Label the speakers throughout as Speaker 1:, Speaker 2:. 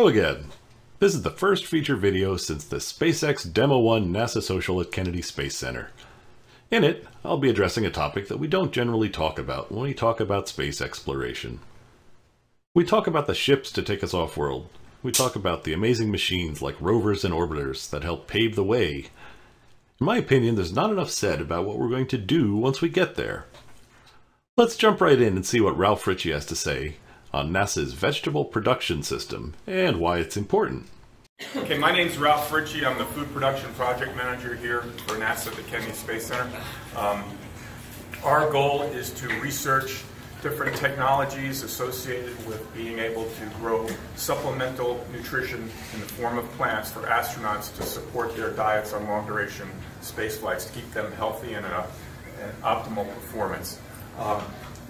Speaker 1: Hello again. This is the first feature video since the SpaceX DEMO-1 NASA Social at Kennedy Space Center. In it, I'll be addressing a topic that we don't generally talk about when we talk about space exploration. We talk about the ships to take us off-world. We talk about the amazing machines like rovers and orbiters that help pave the way. In my opinion, there's not enough said about what we're going to do once we get there. Let's jump right in and see what Ralph Ritchie has to say on NASA's vegetable production system and why it's important.
Speaker 2: Okay, my name's Ralph Ritchie. I'm the Food Production Project Manager here for NASA at the Kennedy Space Center. Our goal is to research different technologies associated with being able to grow supplemental nutrition in the form of plants for astronauts to support their diets on long-duration space flights, to keep them healthy and an optimal performance.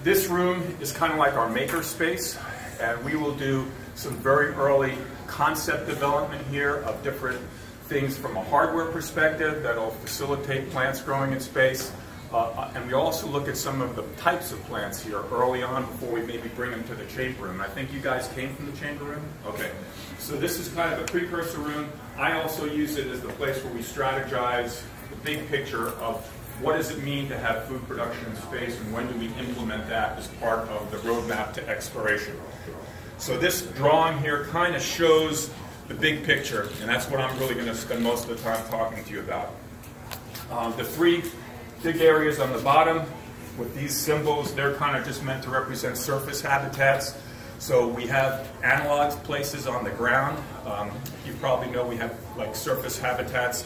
Speaker 2: This room is kind of like our maker space, and we will do some very early concept development here of different things from a hardware perspective that will facilitate plants growing in space. And we also look at some of the types of plants here early on before we maybe bring them to the chamber room. I think you guys came from the chamber room? Okay. So this is kind of a precursor room. I also use it as the place where we strategize the big picture of what does it mean to have food production in space, and when do we implement that as part of the roadmap to exploration. So this drawing here kind of shows the big picture, and that's what I'm really going to spend most of the time talking to you about. The three big areas on the bottom with these symbols, they're kind of just meant to represent surface habitats. So we have analog places on the ground. You probably know we have like surface habitats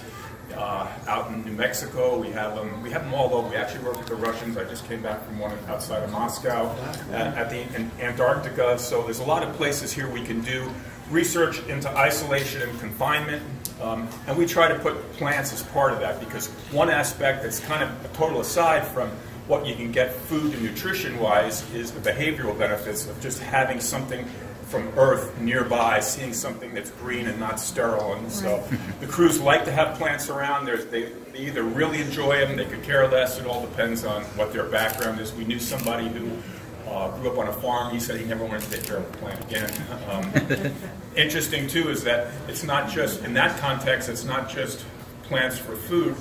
Speaker 2: out in New Mexico. We have them all over. We actually work with the Russians. I just came back from one outside of Moscow, in Antarctica. So there's a lot of places here we can do research into isolation and confinement. And we try to put plants as part of that, because one aspect that's kind of a total aside from what you can get food and nutrition-wise is the behavioral benefits of just having something from Earth nearby, seeing something that's green and not sterile. And so the crews like to have plants around. They either really enjoy them, they could care less. It all depends on what their background is. We knew somebody who grew up on a farm. He said he never wanted to take care of a plant again. Interesting too is that it's not just, in that context, it's not just plants for food.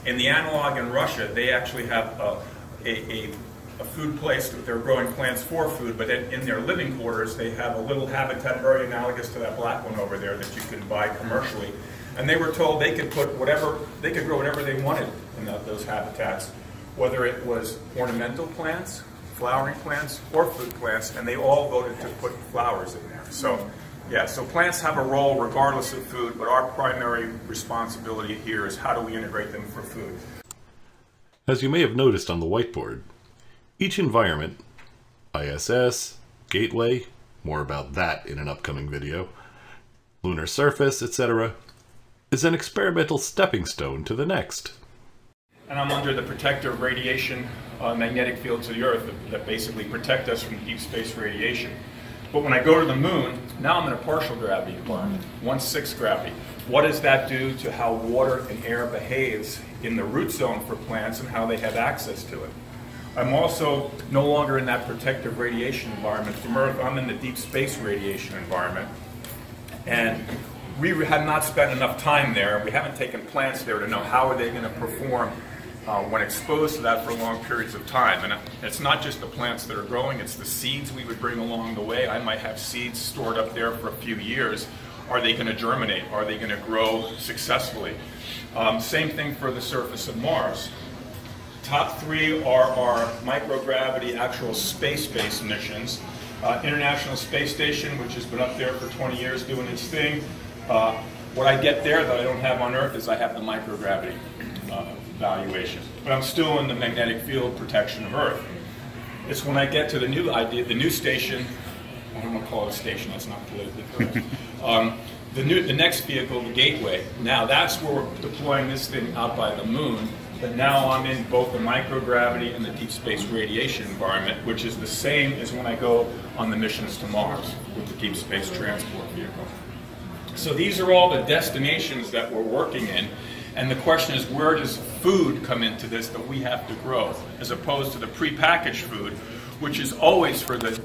Speaker 2: In the analog in Russia, they actually have a food place that they're growing plants for food, but in their living quarters they have a little habitat very analogous to that black one over there that you can buy commercially. And they were told they could put whatever, they could grow whatever they wanted in those habitats, whether it was ornamental plants, flowering plants, or food plants, and they all voted to put flowers in there. So yeah, so plants have a role regardless of food, but our primary responsibility here is how do we integrate them for food.
Speaker 1: As you may have noticed on the whiteboard, each environment, ISS, gateway, more about that in an upcoming video, lunar surface, etc., is an experimental stepping stone to the next.
Speaker 2: And I'm under the protective radiation magnetic fields of the Earth that basically protect us from deep space radiation. But when I go to the moon, now I'm in a partial gravity environment, 1/6 gravity. What does that do to how water and air behaves in the root zone for plants and how they have access to it? I'm also no longer in that protective radiation environment from Earth. I'm in the deep space radiation environment. And we have not spent enough time there. We haven't taken plants there to know how are they going to perform when exposed to that for long periods of time. And it's not just the plants that are growing, it's the seeds we would bring along the way. I might have seeds stored up there for a few years. Are they going to germinate? Are they going to grow successfully? Same thing for the surface of Mars. Top three are our microgravity actual space-based missions. International Space Station, which has been up there for 20 years doing its thing. What I get there that I don't have on Earth is I have the microgravity evaluation. But I'm still in the magnetic field protection of Earth. It's when I get to the new idea, the new station, I don't want to call it a station, that's not politically correct. The next vehicle, the gateway. Now that's where we're deploying this thing out by the moon. But now I'm in both the microgravity and the deep space radiation environment, which is the same as when I go on the missions to Mars with the deep space transport vehicle. So these are all the destinations that we're working in, and the question is, where does food come into this that we have to grow, as opposed to the prepackaged food, which is always for the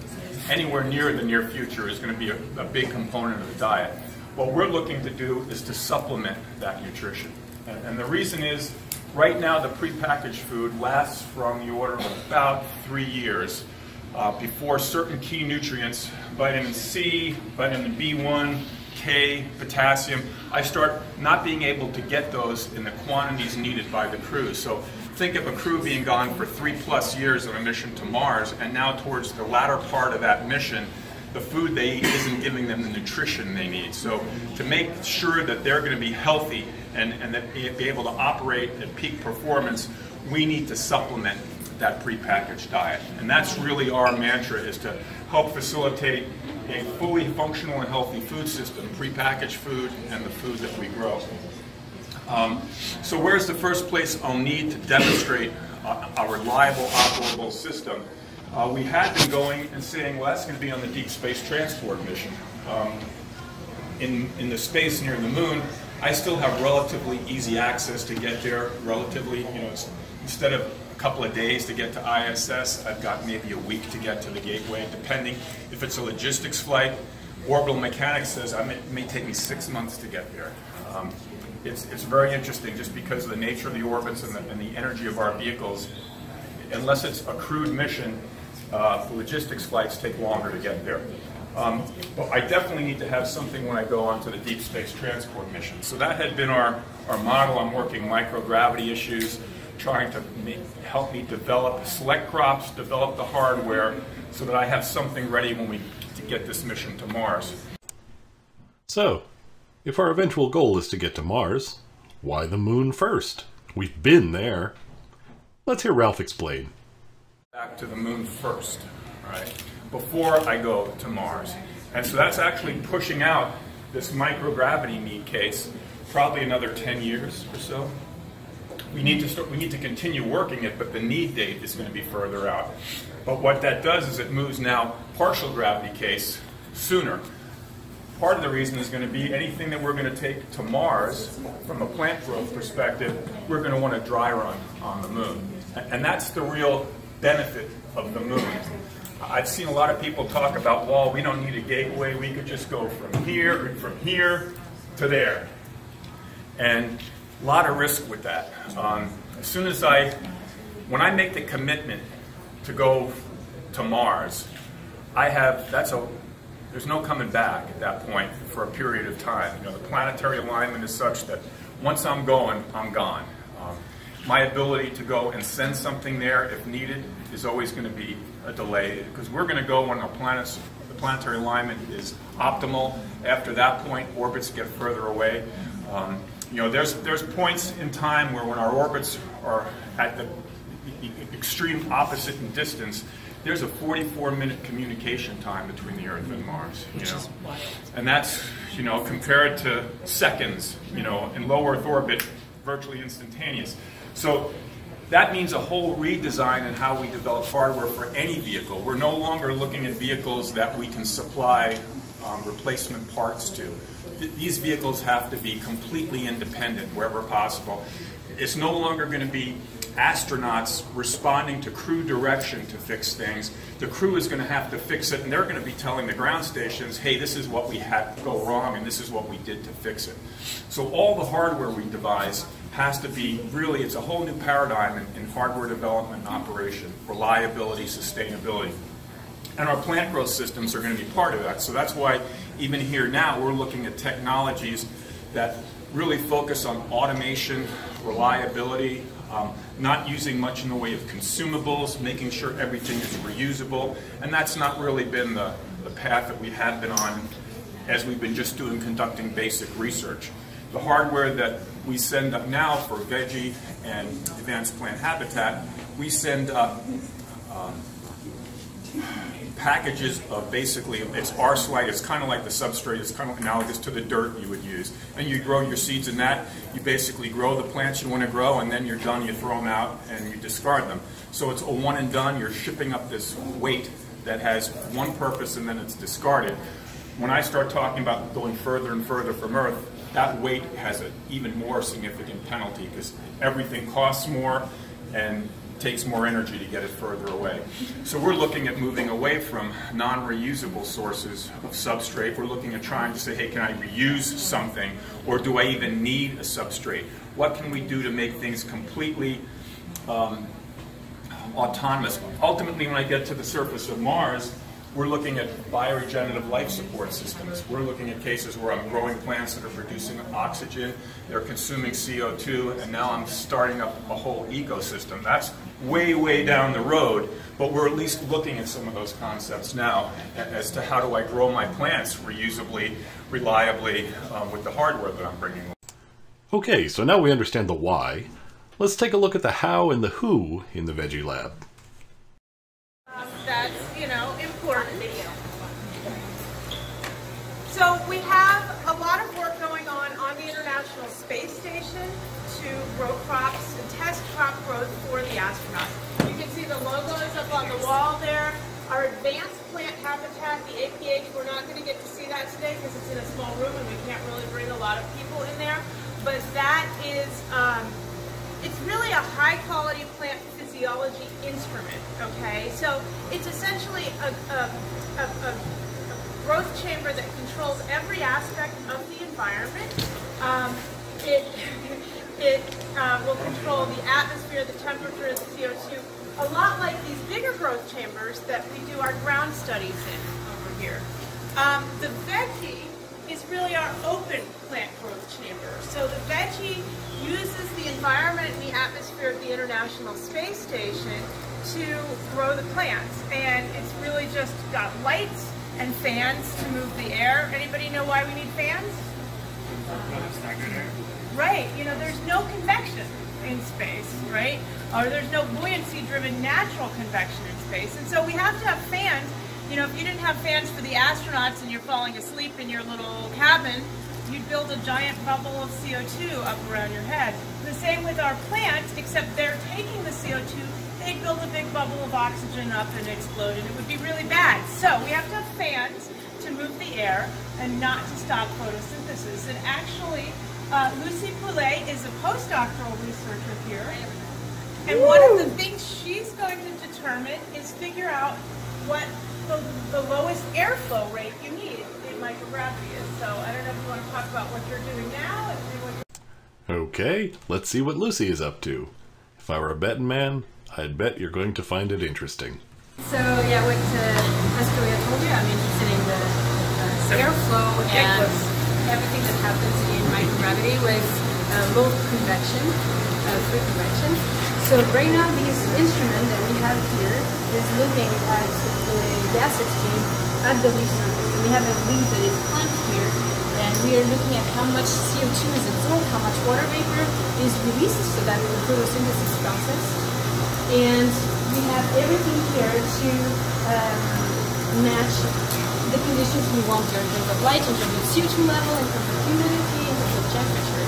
Speaker 2: anywhere near the near future is going to be a big component of the diet. What we're looking to do is to supplement that nutrition. And the reason is, right now the prepackaged food lasts from the order of about 3 years before certain key nutrients, vitamin C, vitamin B1, K, potassium, I start not being able to get those in the quantities needed by the crew. So think of a crew being gone for 3+ years on a mission to Mars, and now towards the latter part of that mission, the food they eat isn't giving them the nutrition they need. So to make sure that they're going to be healthy and that be able to operate at peak performance, we need to supplement that prepackaged diet. And that's really our mantra, is to help facilitate a fully functional and healthy food system, prepackaged food and the food that we grow. So where's the first place I'll need to demonstrate a reliable, operable system? We had been going and saying, well, that's going to be on the deep space transport mission. In the space near the moon, I still have relatively easy access to get there, relatively, instead of a couple of days to get to ISS, I've got maybe a week to get to the gateway, depending if it's a logistics flight. Orbital mechanics says it may take me 6 months to get there. It's very interesting just because of the nature of the orbits and the energy of our vehicles. Unless it's a crewed mission, logistics flights take longer to get there. But I definitely need to have something when I go onto the deep space transport mission. So that had been our model. I'm working microgravity issues, trying to help me select crops, develop the hardware, so that I have something ready when we get this mission to Mars.
Speaker 1: So, if our eventual goal is to get to Mars, why the moon first? We've been there. Let's hear Ralph explain.
Speaker 2: Back to the moon first, right? Before I go to Mars. And so that's actually pushing out this microgravity need case probably another 10 years or so. We need to continue working it, but the need date is going to be further out. But what that does is it moves now partial gravity case sooner. Part of the reason is going to be anything that we're going to take to Mars from a plant growth perspective, we're going to want to dry run on the moon. And that's the real benefit of the moon. I've seen a lot of people talk about, well, we don't need a gateway, we could just go from here to there. And a lot of risk with that. As soon as when I make the commitment to go to Mars, there's no coming back at that point for a period of time. The planetary alignment is such that once I'm going, I'm gone. My ability to go and send something there if needed is always going to be a delay, because we're going to go when the planetary alignment is optimal. After that point, orbits get further away. There's points in time where when our orbits are at the extreme opposite in distance, there's a 44-minute communication time between the Earth and Mars.
Speaker 3: Which is wild.
Speaker 2: And that's, compared to seconds, in low Earth orbit, virtually instantaneous. So that means a whole redesign in how we develop hardware for any vehicle. We're no longer looking at vehicles that we can supply replacement parts to. These vehicles have to be completely independent wherever possible. It's no longer going to be astronauts responding to crew direction to fix things. The crew is going to have to fix it, and they're going to be telling the ground stations, hey, this is what we had to go wrong, and this is what we did to fix it. So all the hardware we devise has to be really, it's a whole new paradigm in hardware development and operation, reliability, sustainability. And our plant growth systems are going to be part of that. So that's why even here now we're looking at technologies that really focus on automation, reliability, not using much in the way of consumables, making sure everything is reusable. And that's not really been the path that we have been on as we've been just conducting basic research. The hardware that we send up now for Veggie and advanced plant habitat, we send up packages of basically, it's arsenite, it's kind of like the substrate, it's kind of analogous to the dirt you would use. And you grow your seeds in that, you basically grow the plants you want to grow, and then you're done, you throw them out and you discard them. So it's a one and done, you're shipping up this weight that has one purpose and then it's discarded. When I start talking about going further and further from Earth, that weight has an even more significant penalty because everything costs more, and takes more energy to get it further away. So we're looking at moving away from non-reusable sources of substrate. We're looking at trying to say, hey, can I reuse something, or do I even need a substrate? What can we do to make things completely autonomous? Ultimately, when I get to the surface of Mars, we're looking at bioregenerative life support systems. We're looking at cases where I'm growing plants that are producing oxygen, they're consuming CO2, and now I'm starting up a whole ecosystem. That's way, way down the road, but we're at least looking at some of those concepts now as to how do I grow my plants reusably, reliably, with the hardware that I'm bringing.
Speaker 1: Okay, so now we understand the why. Let's take a look at the how and the who in the Veggie Lab.
Speaker 3: That's, important. So we have a lot of work going on the International Space Station to grow crops and test crop growth for the astronauts. You can see the logo is up on the wall there. Our advanced plant habitat, the APH, we're not going to get to see that today because it's in a small room and we can't really bring a lot of people in there. But that is, it's really a high-quality plant physiology instrument, okay? So it's essentially a growth chamber that controls every aspect of the environment. It will control the atmosphere, the temperature, the CO2, a lot like these bigger growth chambers that we do our ground studies in over here. The Veggie is really our open plant growth chamber. So the Veggie uses the environment and the atmosphere of the International Space Station to grow the plants. And it's really just got lights and fans to move the air. Anybody know why we need fans? Right, there's no convection in space, right? Or there's no buoyancy-driven natural convection in space. And so we have to have fans. If you didn't have fans for the astronauts and you're falling asleep in your little cabin, you'd build a giant bubble of CO2 up around your head. The same with our plants, except they're taking the CO2, they'd build a big bubble of oxygen up and explode, and it would be really bad. So we have to have fans to move the air and not to stop photosynthesis. And actually, Lucy Poulet is a postdoctoral researcher here. And one of the things she's going to determine is figure out what the lowest airflow rate you need in microgravity is. So I don't know if you want to talk about what you're doing now.
Speaker 1: Okay, let's see what Lucy is up to. If I were a betting man, I'd bet you're going to find it interesting.
Speaker 4: So yeah, what as Julia told you, I'm interested in the airflow and everything that happens in microgravity with low convection, free convection. So right now, this instrument that we have here is looking at the gas exchange at the leaf surface. We have a leaf that is clamped here, and we are looking at how much CO2 is absorbed, how much water vapor is released, so that the photosynthesis process. And we have everything here to match the conditions we want here in terms of light, in terms of CO2 level, in terms of humidity, in terms of temperature.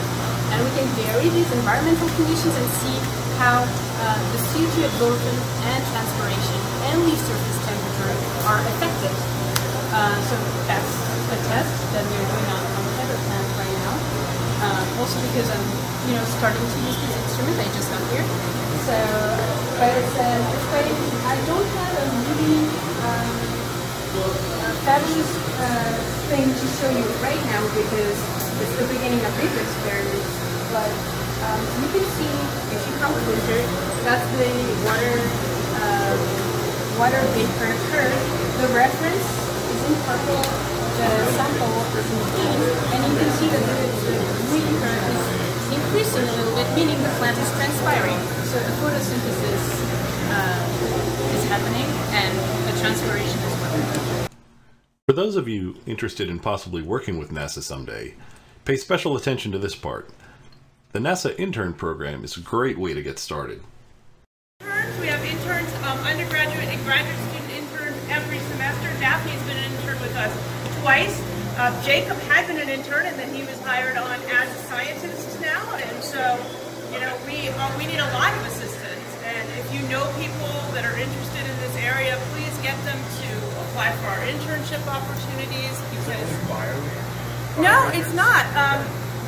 Speaker 4: And we can vary these environmental conditions and see how the CO2 absorption and transpiration and leaf surface temperature are affected. So that's a test that we're doing on the pepper plant right now. Also because I'm starting to use this instrument, I just got here. So, but I don't have a really fabulous thing to show you right now because it's the beginning of this experiment. But you can see, if you come closer, that's the water vapor curve. The reference is in purple, the sample is in green, and you can see that the green curve is increasing a little bit, meaning the plant is transpiring. So the photosynthesis is happening, and the transpiration is well.
Speaker 1: For those of you interested in possibly working with NASA someday, pay special attention to this part. The NASA Intern program is a great way to get started.
Speaker 3: We have interns, undergraduate and graduate student interns every semester. Daphne has been an intern with us twice. Jacob had been an intern and then he was hired on as a scientist now. And so, we need a lot of assistance. And if you know people that are interested in this area, please get them to apply for our internship opportunities because... No, it's not.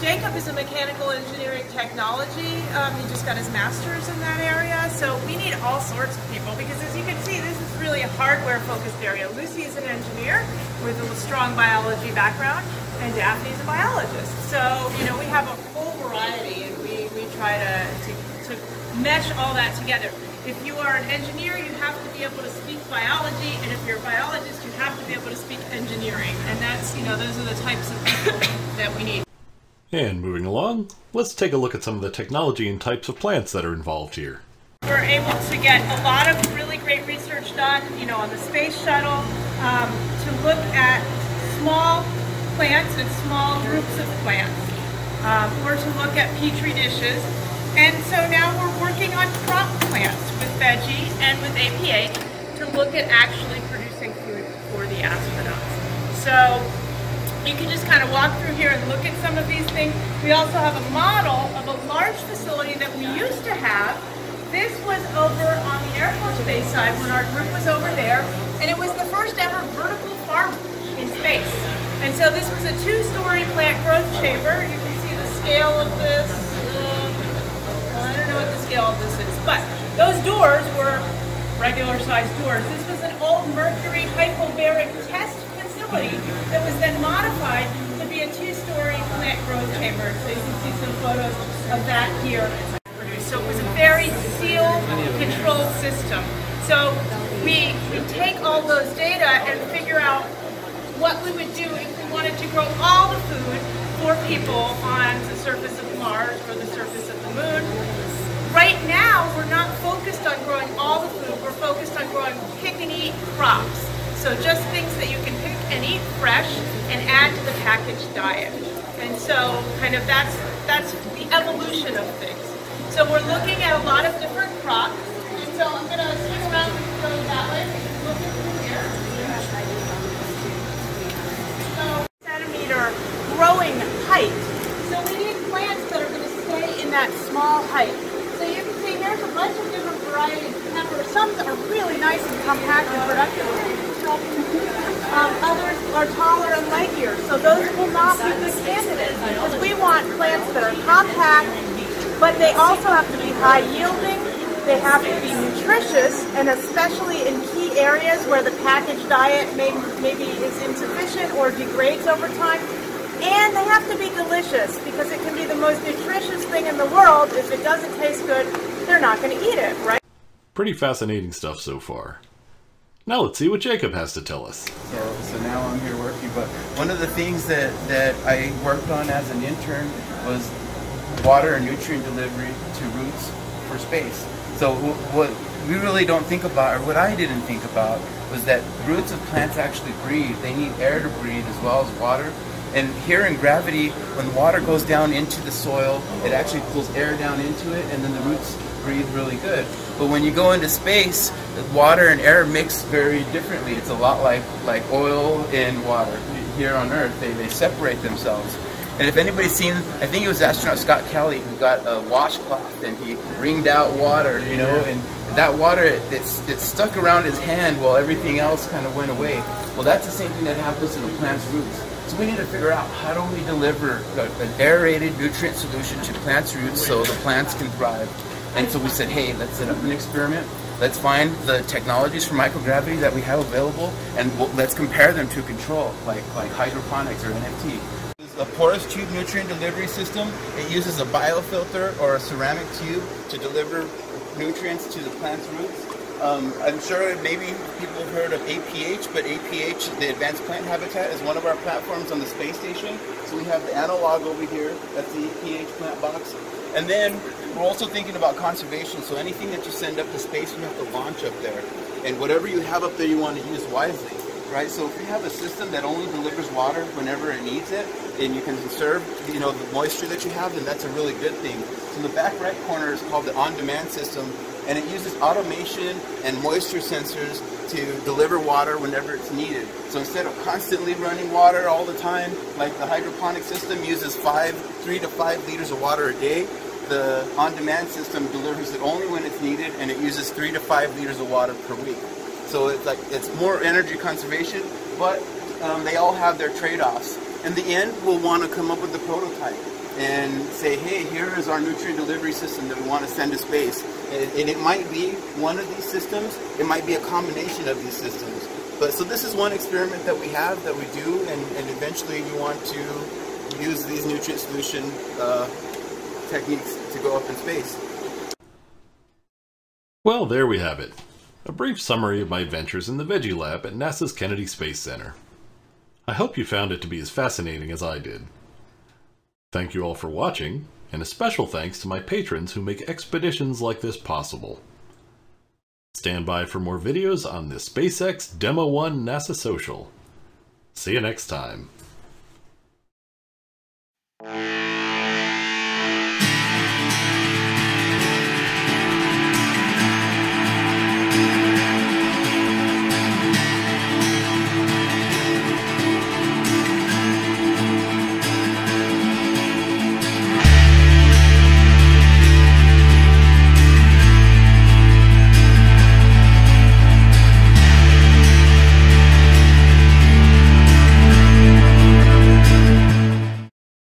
Speaker 3: Jacob is a mechanical engineering technology. He just got his master's in that area. So we need all sorts of people because, as you can see, this is really a hardware-focused area. Lucy is an engineer with a strong biology background, and Daphne is a biologist. So, you know, we have a full variety, and we try to mesh all that together. If you are an engineer, you have to be able to speak biology, and if you're a biologist, you have to be able to speak engineering. And that's, you know, those are the types of people that we need.
Speaker 1: And moving along, let's take a look at some of the technology and types of plants that are involved here.
Speaker 3: We're able to get a lot of really great research done, you know, on the space shuttle, to look at small plants and small groups of plants, or to look at petri dishes. And so now we're working on crop plants with Veggie and with APH to look at actually producing food for the astronauts. So you can just kind of walk through here and look at some of these things. We also have a model of a large facility that we used to have. This was over on the Air Force Base side when our group was over there, and it was the first ever vertical farm in space. And so this was a 2-story plant growth chamber. You can see the scale of this. I don't know what the scale of this is, but those doors were regular sized doors. This was an old Mercury hypobaric test facility that was then modified to be a 2-story plant growth chamber. So you can see some photos of that here. So it was a very sealed, controlled system. So we take all those data and figure out what we would do if we wanted to grow all the food for people on the surface of Mars or the surface of the Moon. Right now, we're not focused on growing all the food. We're focused on growing pick-and-eat crops. So just things that you can pick and eat fresh and add to the packaged diet. And so kind of that's the evolution of things. So we're looking at a lot of different crops. And so I'm going to swing around and go that way. Look over here. So centimeter growing height. So we need plants that are going to stay in that small height. So you can see here's a bunch of different varieties of peppers. Some that are really nice and compact and productive. Others are taller and leggier. So those will not be good candidates because we want plants that are compact, but they also have to be high yielding. They have to be nutritious, and especially in key areas where the packaged diet maybe is insufficient or degrades over time. And they have to be delicious because it can be the most nutritious thing in the world. If it doesn't taste good, they're not going to eat it, right?
Speaker 1: Pretty fascinating stuff so far. Now let's see what Jacob has to tell us.
Speaker 5: So now I'm here working, but one of the things that I worked on as an intern was water and nutrient delivery to roots for space. So what we really don't think about, or what I didn't think about, was that roots of plants actually breathe. They need air to breathe as well as water. And here in gravity, when water goes down into the soil, it actually pulls air down into it, and then the roots breathe really good. But when you go into space, water and air mix very differently. It's a lot like oil and water. Here on Earth, they separate themselves. And if anybody's seen, I think it was astronaut Scott Kelly who got a washcloth and he wringed out water, you know, and that water, it stuck around his hand while everything else kind of went away. Well, that's the same thing that happens to the plant's roots. So we need to figure out how do we deliver an aerated nutrient solution to plants' roots so the plants can thrive. And so we said, hey, let's set up an experiment. Let's find the technologies for microgravity that we have available, and let's compare them to control, like hydroponics or NFT. A porous tube nutrient delivery system. It uses a biofilter or a ceramic tube to deliver nutrients to the plant's roots. I'm sure maybe people have heard of APH, but APH, the Advanced Plant Habitat, is one of our platforms on the space station. So we have the analog over here, that's the APH plant box. And then we're also thinking about conservation, so anything that you send up to space, you have to launch up there. And whatever you have up there, you want to use wisely, right? So if you have a system that only delivers water whenever it needs it, and you can conserve, you know, the moisture that you have, then that's a really good thing. So the back right corner is called the on-demand system, and it uses automation and moisture sensors to deliver water whenever it's needed. So instead of constantly running water all the time, like the hydroponic system uses 3 to 5 liters of water a day, the on-demand system delivers it only when it's needed, and it uses 3 to 5 liters of water per week. So it's more energy conservation, but they all have their trade-offs. In the end, we'll want to come up with the prototype. and say, hey, here is our nutrient delivery system that we want to send to space. And it might be one of these systems, it might be a combination of these systems. But so this is one experiment that we have, that we do, and eventually we want to use these nutrient solution techniques to go up in space.
Speaker 1: Well, there we have it. A brief summary of my adventures in the Veggie Lab at NASA's Kennedy Space Center. I hope you found it to be as fascinating as I did. Thank you all for watching, and a special thanks to my patrons who make expeditions like this possible. Stand by for more videos on the SpaceX DEMO-1 NASA Social. See you next time.